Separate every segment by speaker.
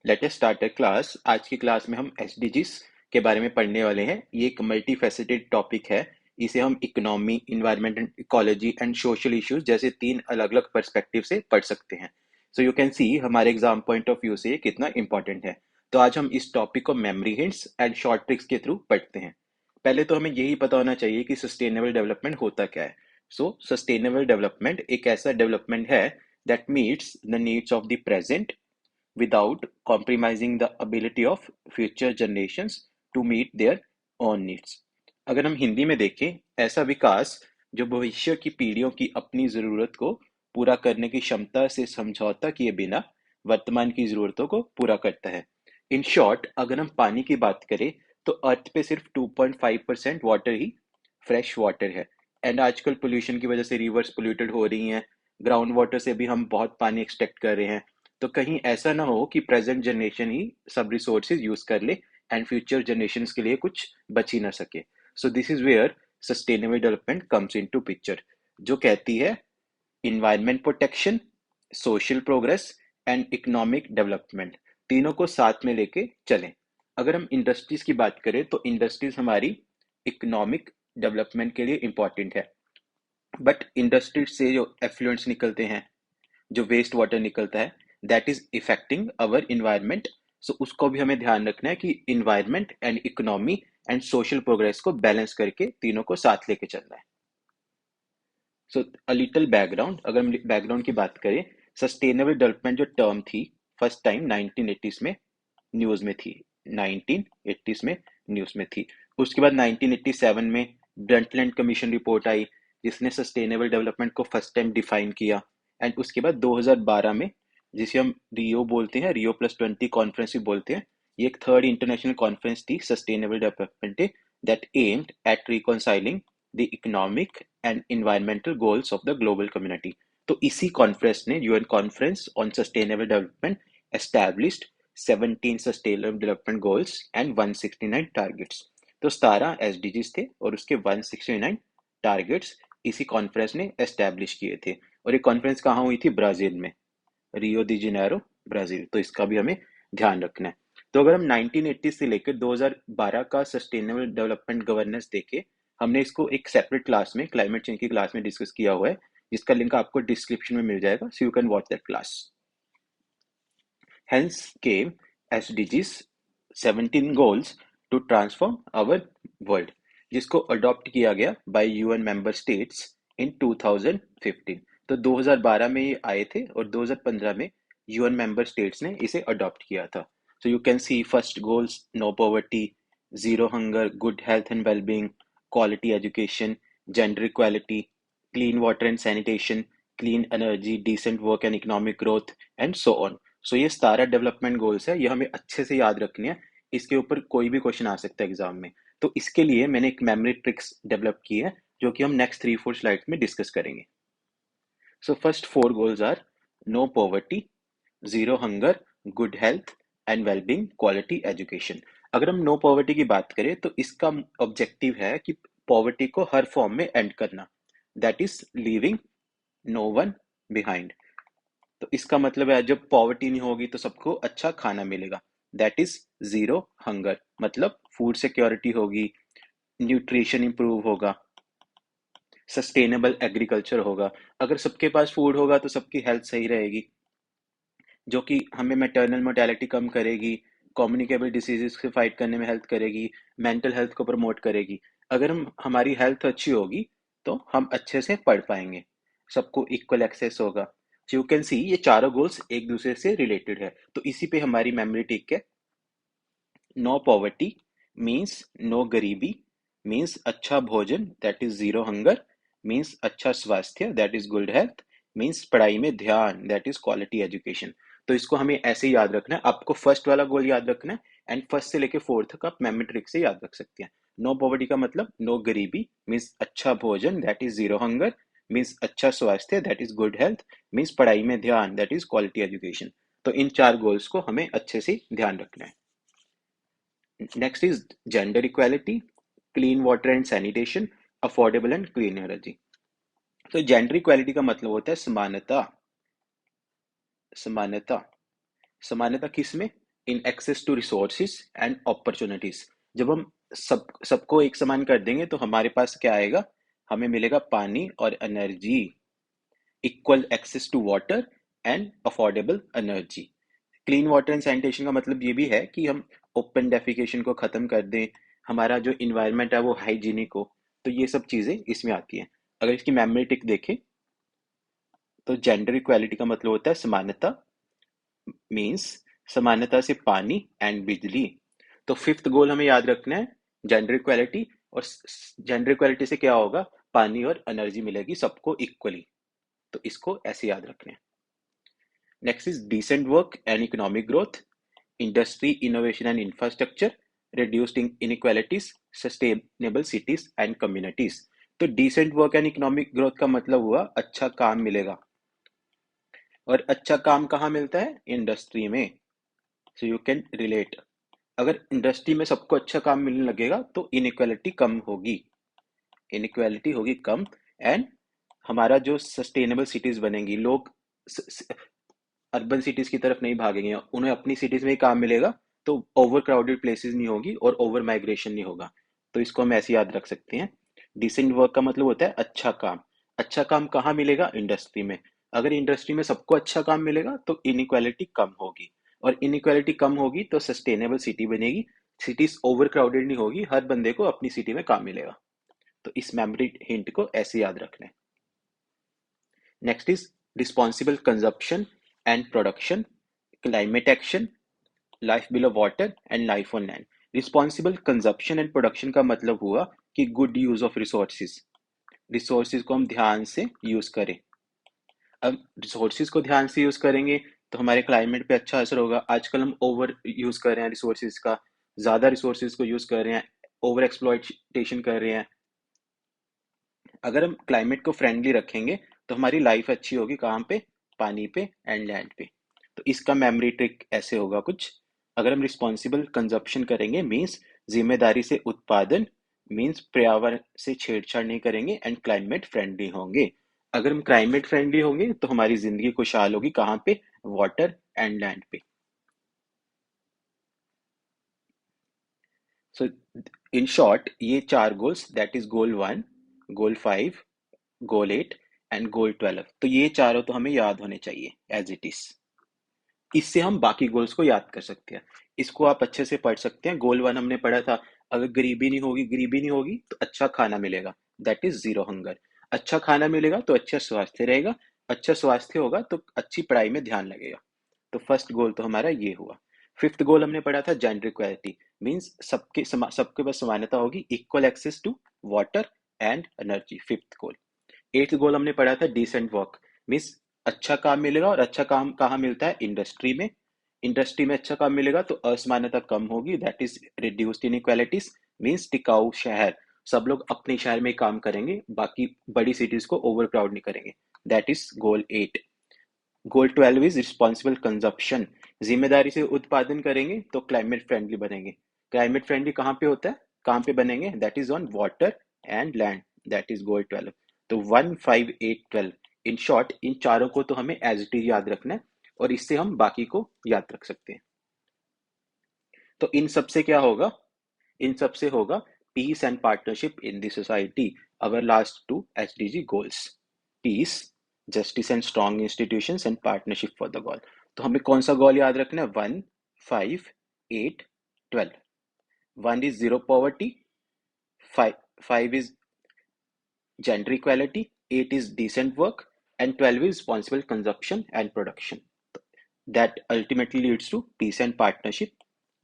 Speaker 1: Let us start a class. आज की class में हम एसडीजीज के बारे में पढ़ने वाले हैं। ये एक मल्टी फैसेटेड टॉपिक है। इसे हम economy, environment and ecology and social issues जैसे तीन अलग अलग पर्सपेक्टिव से पढ़ सकते हैं। सो यू कैन सी हमारे एग्जाम पॉइंट ऑफ व्यू से ये कितना इंपॉर्टेंट है। तो आज हम इस टॉपिक को memory hints and short tricks के थ्रू पढ़ते हैं। पहले तो हमें यही पता होना चाहिए कि सस्टेनेबल डेवलपमेंट होता क्या है। सस्टेनेबल डेवलपमेंट एक ऐसा डेवलपमेंट है that meets the needs of the present without compromising the ability of future generations to meet their own needs। अगर हम हिंदी में देखें, ऐसा विकास जो भविष्य की पीढ़ियों की अपनी जरूरत को पूरा करने की क्षमता से समझौता किए बिना वर्तमान की जरूरतों को पूरा करता है। इन शॉर्ट, अगर हम पानी की बात करें तो अर्थ पे सिर्फ 2.5% वाटर ही फ्रेश वाटर है। एंड आजकल पोल्यूशन की वजह से रिवर्स पोल्यूटेड हो रही हैं। ग्राउंड वाटर से भी हम बहुत पानी एक्सट्रैक्ट कर रहे हैं। तो कहीं ऐसा ना हो कि प्रेजेंट जनरेशन ही सब रिसोर्सेज यूज कर ले एंड फ्यूचर जनरेशंस के लिए कुछ बच ही ना सके। So this is where sustainable development comes into picture, जो कहती है environment protection, social progress and economic development तीनों को साथ में लेके चलें। अगर हम इंडस्ट्रीज की बात करें तो इंडस्ट्रीज हमारी इकोनॉमिक डेवलपमेंट के लिए इम्पॉर्टेंट है। बट इंडस्ट्रीज से जो एफ्लुएंट्स निकलते हैं, जो वेस्ट वाटर निकलता है, that is affecting our environment. So उसको भी हमें ध्यान रखना है कि environment and economy and social progress को बैलेंस करके तीनों को साथ लेके चलना है। सो अ लिटिल बैकग्राउंड, अगर हम बैकग्राउंड की बात करें, सस्टेनेबल डेवलपमेंट जो टर्म थी फर्स्ट टाइम 1980s में न्यूज में थी। 1980s में न्यूज में थी। उसके बाद 1987 में ब्रंटलैंड कमीशन रिपोर्ट आई, जिसने सस्टेनेबल डेवलपमेंट को फर्स्ट टाइम डिफाइन किया। एंड उसके बाद 2012 में, जिसे हम रियो बोलते हैं, रियो+20 कॉन्फ्रेंस भी बोलते हैं, ये एक थर्ड इंटरनेशनल कॉन्फ्रेंस थी sustainable development that aimed at reconciling the economic and environmental goals of the global community. तो इसी कॉन्फ्रेंस ने, UN conference on sustainable development, established 17 sustainable development goals and 169 targets. तो 17 एसडीजीज थे और उसके 169 targets इसी conference ने एस्टैब्लिश किए थे। और ये कॉन्फ्रेंस कहाँ हुई थी? ब्राजील में, रियो दी जेनेरो, ब्राजील। तो इसका भी हमें ध्यान रखना है। तो अगर हम 1980 से लेकर 2012 का सस्टेनेबल डेवलपमेंट गवर्नेंस देखें, हमने इसको एक सेपरेट क्लास में, क्लाइमेट चेंज की क्लास में डिस्कस किया हुआ है, जिसका लिंक आपको डिस्क्रिप्शन में मिल जाएगा, सो you can watch that class. Hence came SDGs 17 goals to transform our world, जिसको अडॉप्ट किया गया bye UN member states in 2015। तो 2012 में ये आए थे और 2015 में यूएन मेंबर स्टेट्स ने इसे अडॉप्ट किया था। So you can see first goals: no poverty, zero hunger, good health and wellbeing, quality education, gender equality, clean water and sanitation, clean energy, decent work and economic growth and so on. So ये 17 development goals है, ये हमें अच्छे से याद रखनी है। इसके ऊपर कोई भी क्वेश्चन आ सकता है एग्जाम में। तो इसके लिए मैंने एक मेमोरी ट्रिक्स डेवलप की है, जो कि हम नेक्स्ट 3-4 स्लाइड में डिस्कस करेंगे। So first 4 goals are: no poverty, zero hunger, good health and wellbeing, quality education. अगर हम नो पॉवर्टी की बात करें तो इसका ऑब्जेक्टिव है कि पॉवर्टी को हर फॉर्म में एंड करना, that is leaving no one behind. तो इसका मतलब है जब पॉवर्टी नहीं होगी तो सबको अच्छा खाना मिलेगा, दैट इज जीरो हंगर। मतलब फूड सिक्योरिटी होगी, न्यूट्रिशन इंप्रूव होगा, सस्टेनेबल एग्रीकल्चर होगा। अगर सबके पास फूड होगा तो सबकी हेल्थ सही रहेगी, जो कि हमें मैटरनल मोर्टेलिटी कम करेगी, कम्युनिकेबल डिसीजेस से फाइट करने में हेल्प करेगी, मेंटल हेल्थ को प्रमोट करेगी। अगर हमारी हेल्थ अच्छी होगी तो हम अच्छे से पढ़ पाएंगे, सबको इक्वल एक्सेस होगा। सो यू कैन सी ये चारों गोल्स एक दूसरे से रिलेटेड है। तो इसी पे हमारी मेमोरी टिक है। नो पॉवर्टी मीन्स नो गरीबी, मीन्स अच्छा भोजन, that is zero hunger, means अच्छा स्वास्थ्य, that is good health, means पढ़ाई में ध्यान, दैट इज क्वालिटी एजुकेशन। तो इसको हमें ऐसे ही याद रखना है। आपको फर्स्ट वाला गोल याद रखना है एंड फर्स्ट से लेके फोर्थ तक आप मेमोरी ट्रिक से याद रख सकते हैं। नो पॉवर्टी का मतलब नो गरीबी, मीन्स अच्छा भोजन, that is zero hunger, means अच्छा स्वास्थ्य, that is good health, means पढ़ाई में ध्यान, दैट इज क्वालिटी एजुकेशन। तो इन चार गोल्स को हमें अच्छे से ध्यान रखना है। Next is gender equality, clean water and sanitation, affordable and clean energy। तो जेंडर इक्वालिटी का मतलब होता है समानता। समानता, समानता किस में? In access to resources and opportunities. जब हम सबको एक समान कर देंगे तो हमारे पास क्या आएगा, हमें मिलेगा पानी और energy, equal access to water and affordable energy. Clean water and sanitation का मतलब ये भी है कि हम ओपन डेफिकेशन को खत्म कर दें, हमारा जो इन्वायरमेंट है वो हाइजीनिक हो। तो ये सब चीजें इसमें आती हैं। अगर इसकी मेमोरी टिक देखें तो जेंडर इक्वालिटी का मतलब होता है समानता, मीन्स समानता से पानी एंड बिजली। तो फिफ्थ गोल हमें याद रखना है जेंडर इक्वालिटी, और जेंडर इक्वालिटी से क्या होगा, पानी और एनर्जी मिलेगी सबको इक्वली। तो इसको ऐसे याद रखना है। Next is decent work and economic growth, industry innovation and infrastructure, reduced inequalities, sustainable cities and communities। तो decent work and economic growth का मतलब हुआ अच्छा काम मिलेगा, और अच्छा काम कहाँ मिलता है, इंडस्ट्री में। सो यू कैन रिलेट, अगर इंडस्ट्री में सबको अच्छा काम मिलने लगेगा तो इनइक्वालिटी कम होगी, इनइक्वालिटी होगी कम। एंड हमारा जो सस्टेनेबल सिटीज बनेंगी, लोग अर्बन सिटीज की तरफ नहीं भागेंगे, उन्हें अपनी सिटीज में ही काम मिलेगा, तो ओवर क्राउडेड प्लेसेस नहीं होगी और ओवर माइग्रेशन नहीं होगा। तो इसको हम ऐसे याद रख सकते हैं। डिसेंट वर्क का मतलब होता है अच्छा काम। अच्छा काम कहाँ मिलेगा, इंडस्ट्री में। अगर इंडस्ट्री में सबको अच्छा काम मिलेगा तो इनइक्वालिटी कम होगी, और इनइक्वालिटी कम होगी तो सस्टेनेबल सिटी बनेगी, सिटीज ओवर क्राउडेड नहीं होगी, हर बंदे को अपनी सिटी में काम मिलेगा। तो इस मेमोरी हिंट को ऐसे याद रखना है। Next is responsible consumption and production, climate action, life below water and life on land. Responsible consumption and production का मतलब हुआ कि good use of resources, resources को हम ध्यान से यूज करें। अब रिसोर्सेज को ध्यान से यूज करेंगे तो हमारे क्लाइमेट पे अच्छा असर होगा। आजकल हम ओवर यूज कर रहे हैं रिसोर्सेज का, ज्यादा रिसोर्सेज को यूज कर रहे हैं, ओवर एक्सप्लॉइटेशन कर रहे हैं। अगर हम क्लाइमेट को फ्रेंडली रखेंगे तो हमारी लाइफ अच्छी होगी, कहाँ पे, पानी पे एंड लैंड पे। तो इसका मेमोरी ट्रिक ऐसे होगा कुछ, अगर हम रिस्पॉन्सिबल कंजप्शन करेंगे मीन्स जिम्मेदारी से उत्पादन, मीन्स पर्यावरण से छेड़छाड़ नहीं करेंगे एंड क्लाइमेट फ्रेंडली होंगे। अगर हम क्लाइमेट फ्रेंडली होंगे तो हमारी जिंदगी खुशहाल होगी, कहाँ पे, वाटर एंड लैंड पे। सो इन शॉर्ट ये चार goals, that is goal 1, goal 5, goal 8 and goal 12, तो ये चारों तो हमें याद होने चाहिए एज इट इज। इससे हम बाकी गोल्स को याद कर सकते हैं। इसको आप अच्छे से पढ़ सकते हैं। गोल 1 हमने पढ़ा था, अगर गरीबी नहीं होगी तो अच्छा खाना मिलेगा, दैट इज जीरो हंगर। अच्छा खाना मिलेगा तो अच्छा स्वास्थ्य रहेगा, अच्छा स्वास्थ्य होगा तो अच्छी पढ़ाई में ध्यान लगेगा। तो फर्स्ट गोल तो हमारा ये हुआ। फिफ्थ गोल हमने पढ़ा था जेंडर इक्वालिटी, मीन्स सबके पास समानता होगी, equal access to water and energy, fifth goal. Eighth goal हमने पढ़ा था डिसेंट वर्क, मीन्स अच्छा काम मिलेगा, और अच्छा काम कहाँ मिलता है, इंडस्ट्री में। इंडस्ट्री में अच्छा काम मिलेगा तो असमानता कम होगी, that is reduced inequalities, means टिकाऊ शहर, सब लोग अपने शहर में काम करेंगे, बाकी बड़ी सिटीज को ओवर क्राउड नहीं करेंगे, that is goal 8। Goal 12 is responsible consumption, जिम्मेदारी से उत्पादन करेंगे तो क्लाइमेट फ्रेंडली बनेंगे। क्लाइमेट फ्रेंडली कहाँ पे होता है, कहाँ पे बनेंगे, that is on water and land, that is goal 12। तो 1, 5, 8, 12, इन शॉर्ट इन चारों को तो हमें एज इट इज याद रखना है, और इससे हम बाकी को याद रख सकते हैं। तो इन सबसे क्या होगा, इन सबसे होगा peace and partnership in the society, our last two SDG goals, peace, justice and strong institutions and partnership for the goal. तो हमें कौन सा गोल याद रखना है, 1, 5, 8, 12। 1 is zero poverty, 5 is gender equality, 8 is decent work, and 12 is responsible consumption and production. That ultimately leads to peace and partnership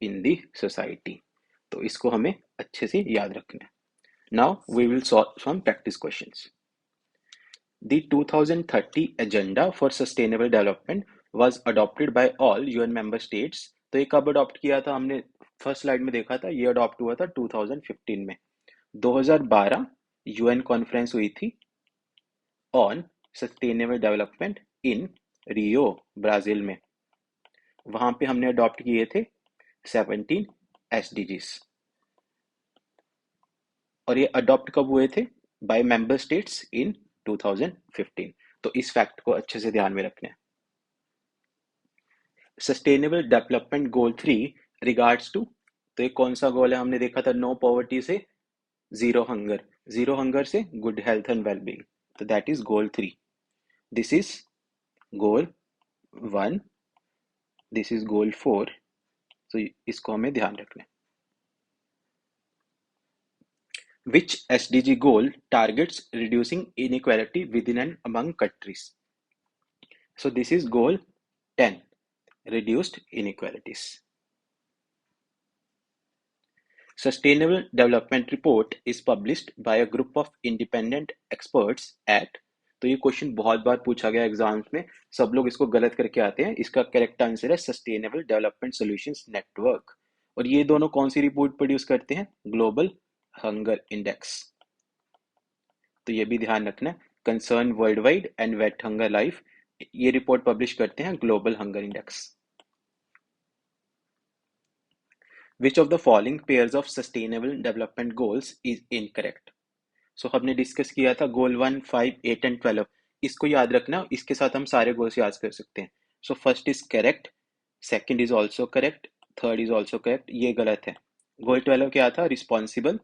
Speaker 1: in the society. तो इसको हमें अच्छे से याद रखना है। Now we will solve some practice questions. The 2030 Agenda for Sustainable Development was adopted by all UN member states। तो ये कब अडॉप्ट किया था, हमने फर्स्ट स्लाइड में देखा था, ये अडॉप्ट हुआ था 2015 में। 2012 यूएन कॉन्फ्रेंस हुई थी on sustainable development in Rio, Brazil में। वहां पे हमने अडॉप्ट किए थे 17 एसडीजीज, और ये अडॉप्ट कब हुए थे, बाय मेंबर स्टेट्स इन 2015। तो इस फैक्ट को अच्छे से ध्यान में रखना है। Sustainable development goal 3 regards to, तो ये कौन सा गोल है? हमने देखा था नो पॉवर्टी से जीरो हंगर, जीरो हंगर से गुड हेल्थ एंड वेलबींग, तो that is goal 3. This is goal 1, this is goal 4. तो इसको हमें ध्यान रखना है. Which SDG goal targets reducing inequality within and among countries? So this is goal 10, reduced inequalities. Sustainable Development Report is published by a group of independent experts at, तो ये question बहुत बार पूछा गया एग्जाम्स में, सब लोग इसको गलत करके आते हैं. इसका करेक्ट आंसर है सस्टेनेबल डेवलपमेंट सॉल्यूशंस नेटवर्क. और ये दोनों कौन सी रिपोर्ट प्रोड्यूस करते हैं? Global hunger index. तो ये भी ध्यान रखना. Concern worldwide and welt hunger life, ये रिपोर्ट पब्लिश करते हैं global hunger index. Which of the following pairs of sustainable development goals is incorrect? So हमने डिस्कस किया था गोल 1, 5, 8 एंड 12. इसको याद रखना, इसके साथ हम सारे गोल्स याद कर सकते हैं. So first is correct, second is also correct, third is also correct, ये गलत है. गोल 12 क्या था? Responsible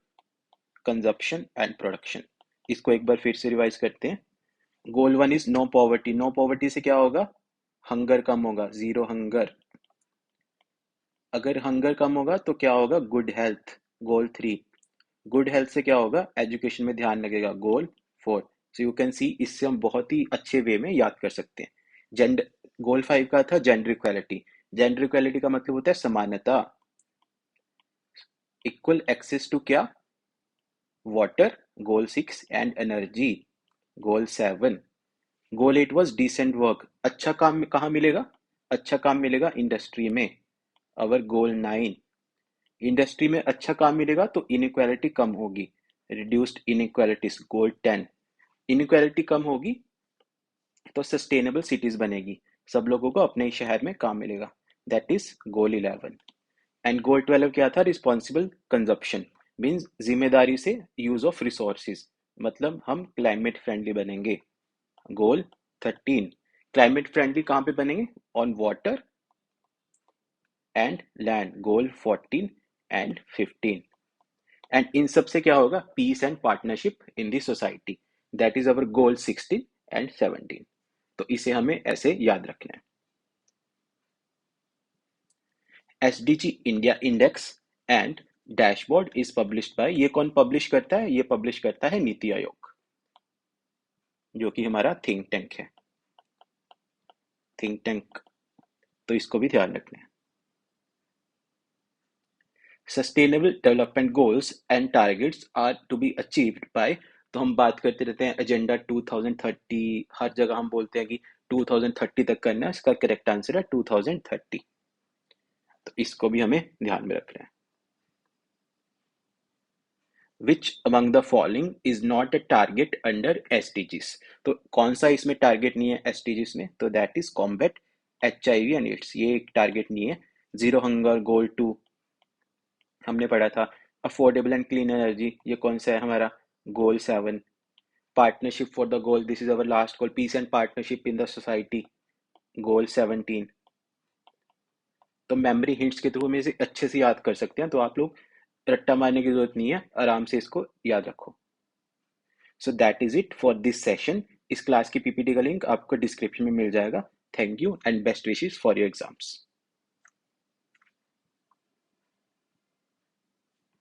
Speaker 1: consumption and production. इसको एक बार फिर से रिवाइज करते हैं. Goal 1 is no poverty, no poverty से क्या होगा? हंगर कम होगा, जीरो हंगर. अगर हंगर कम होगा तो क्या होगा? Good health, goal 3. Good health से क्या होगा? एजुकेशन में ध्यान लगेगा, गोल 4. सो यू कैन सी, इससे हम बहुत ही अच्छे वे में याद कर सकते हैं. जेंडर, गोल 5 का था जेंडर इक्वालिटी. जेंडर इक्वालिटी का मतलब होता है समानता. इक्वल एक्सेस टू क्या? Water, goal 6. And energy, goal 7. Goal 8 was decent work, अच्छा काम कहाँ मिलेगा? अच्छा काम मिलेगा इंडस्ट्री में, अवर गोल 9. इंडस्ट्री में अच्छा काम मिलेगा तो इनइक्वालिटी कम होगी, रिड्यूस्ड इनइक्वालिटीज, गोल 10. इनइक्वालिटी कम होगी तो सस्टेनेबल सिटीज बनेगी, सब लोगों को अपने ही शहर में काम मिलेगा, that is goal 11. And goal 12 क्या था? रिस्पॉन्सिबल कंजप्शन, मीन्स जिम्मेदारी से यूज ऑफ रिसोर्सेज, मतलब हम क्लाइमेट फ्रेंडली बनेंगे, गोल 13. क्लाइमेट फ्रेंडली कहाँ पे बनेंगे? On water and land, goal 14 and 15. And इन सब से क्या होगा? Peace and partnership in the society, that is our goal 16 and 17. तो इसे हमें ऐसे याद रखना है. SDG India index and dashboard is published by, ये कौन पब्लिश करता है? ये पब्लिश करता है नीति आयोग, जो कि हमारा थिंक टैंक है. थिंक टैंक, तो इसको भी ध्यान रखना है. Sustainable development goals and targets are to be achieved by, तो हम बात करते रहते हैं एजेंडा 2030, हर जगह हम बोलते हैं कि 2030 तक करना है, इसका करेक्ट आंसर है 2030. तो इसको भी हमें ध्यान में रखना है. Which among the following is not a target under SDGs? तो कौन सा इसमें टारगेट नहीं है SDGs में? तो that is combat HIV and AIDS, ये एक टारगेट नहीं है. जीरो हंगर, गोल 2 हमने पढ़ा था. अफोर्डेबल एंड क्लीन एनर्जी, ये कौन सा है हमारा? Goal 7. Partnership for the goal, this is our last goal, peace and partnership in the society, goal 17. तो मेमोरी हिंट्स के थ्रू हम इसे अच्छे से याद कर सकते हैं, तो आप लोग रट्टा मारने की जरूरत नहीं है, आराम से इसको याद रखो. So that is it for this session. इस क्लास की पीपीटी का लिंक आपको डिस्क्रिप्शन में मिल जाएगा. Thank you and best wishes for your exams.